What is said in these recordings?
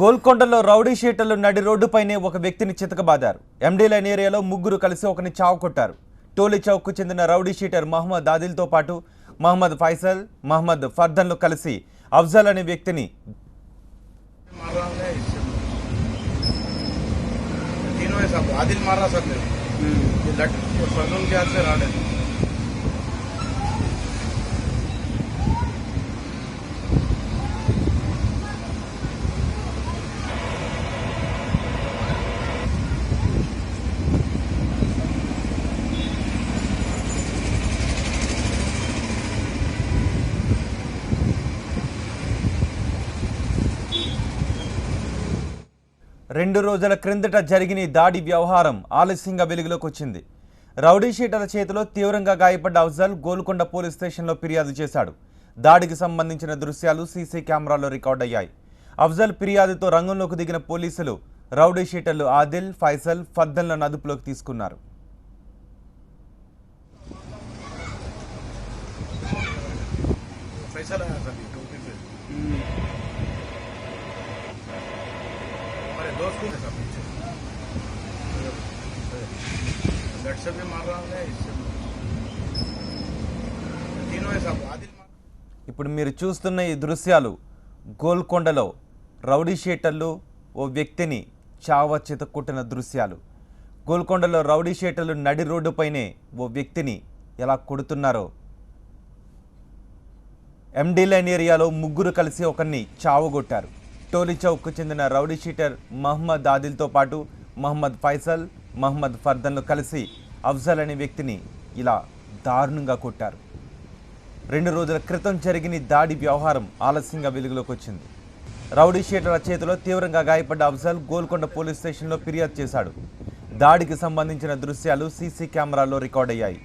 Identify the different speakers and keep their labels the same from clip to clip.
Speaker 1: గోల్కొండలో rowdy షీటర్లు నడి రోడ్డుపైనే ఒక వ్యక్తిని చితకబాదారు. ఎండీ లైన్ ఏరియాలో ముగ్గురు కలిసి ఒకరిని చావు కొట్టారు. టోలీ చౌక్ కు చెందిన రౌడీ షీటర్ మహమ్మద్ ఆదిల్తో పాటు మహమ్మద్ ఫైసల్, మహమ్మద్ ఫర్దన్లు కలిసి అఫ్జల్ అనే వ్యక్తిని రెండు రోజుల క్రిందట జరిగిన ఈ దాడి వ్యవహారం ఆలస్యంగా వెలుగులోకి వచ్చింది. రౌడీ షీటర్ల చేతిలో తీవ్రంగా గాయపడ్డ అఫ్జల్ గోల్కొండ పోలీస్ స్టేషన్లో ఫిర్యాదు చేశాడు. దాడికి సంబంధించిన దృశ్యాలు సీసీ కెమెరాలో రికార్డయ్యాయి. అఫ్జల్ ఫిర్యాదుతో రంగంలోకి దిగిన పోలీసులు రౌడీ షీటర్లు ఆదిల్, ఫైసల్, ఫర్దన్లను అదుపులోకి తీసుకున్నారు.
Speaker 2: दोस्त को देखा पीछे लट से भी मार रहा है इससे तीनों ऐसा आदिल
Speaker 1: ఇప్పుడు మీరు చూస్తున్న ఈ దృశ్యాలు గోల్కొండలో రౌడీ షీటర్లు ఓ వ్యక్తిని చావచితకొట్టిన దృశ్యాలు. గోల్కొండలో రౌడీ షీటర్లు నడి రోడ్డుపైనే ఓ వ్యక్తిని ఎలా కొడుతున్నారో. ఎండీ లైన్ ఏరియాలో ముగ్గురు కలిసి ఒకరిని చావగొట్టారు. టోలీ చౌక్ కు చెందిన రౌడీ షీటర్ మహమ్మద్ ఆదిల్తో పాటు మహమ్మద్ ఫైసల్, మహమ్మద్ ఫర్దన్లు కలిసి అఫ్జల్ అనే వ్యక్తిని ఇలా దారుణంగా కొట్టారు. 2 రోజుల క్రితం జరిగిన దాడి వ్యవహారం ఆలస్యంగా వెలుగులోకి వచ్చింది. రౌడీ షీటర్ల చేతిలో తీవ్రంగా గాయపడ్డ అఫ్జల్ గోల్కొండ పోలీస్ స్టేషన్లో ఫిర్యాదు చేశాడు. దాడికి సంబంధించిన దృశ్యాలు సీసీ కెమెరాలో రికార్డయ్యాయి.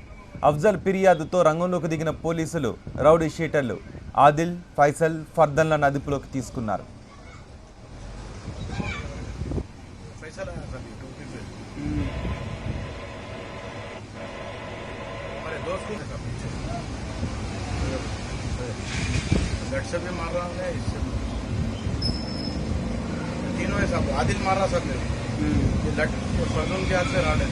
Speaker 1: అఫ్జల్ ఫిర్యాదుతో రంగంలోకి దిగిన పోలీసులు రౌడీ షీటర్లు ఆదిల్, ఫైసల్, ఫర్దన్లను అదుపులోకి తీసుకున్నారు.
Speaker 2: दोस्त को देखा पीछे लट से भी मार रहा है इससे तीनों ऐसा आदिल मार रहा सब ये लट फर्दून के हाथ से राड है.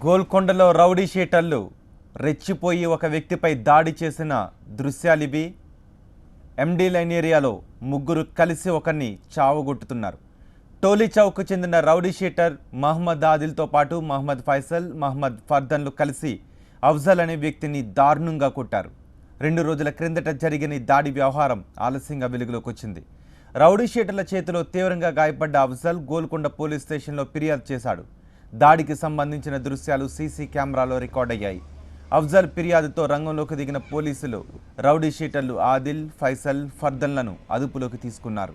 Speaker 1: గోల్కొండలో రౌడీ షీటర్లు రెచ్చిపోయి ఒక వ్యక్తిపై దాడి చేసిన దృశ్యాలివి. ఎండీ లైన్ ఏరియాలో ముగ్గురు కలిసి ఒకరిని చావగొట్టుతున్నారు. టోలీ చౌక్ కు చెందిన రౌడీ షీటర్ మహమ్మద్ ఆదిల్తో పాటు మహమ్మద్ ఫైసల్, మహమ్మద్ ఫర్దన్లు కలిసి అఫ్జల్ అనే వ్యక్తిని దారుణంగా కొట్టారు. 2 రోజుల క్రిందట జరిగిన దాడి వ్యవహారం ఆలస్యంగా వెలుగులోకి వచ్చింది. రౌడీ షీటర్ల చేతిలో తీవ్రంగా గాయపడ్డ అఫ్జల్ గోల్కొండ పోలీస్ స్టేషన్లో ఫిర్యాదు చేశాడు. దాడికి సంబంధించిన దృశ్యాలు సీసీ కెమెరాలో రికార్డయ్యాయి. అఫ్జల్ ఫిర్యాదుతో రంగంలోకి దిగిన పోలీసులు రౌడీ షీటర్లు ఆదిల్, ఫైసల్, ఫర్దన్లను అదుపులోకి తీసుకున్నారు.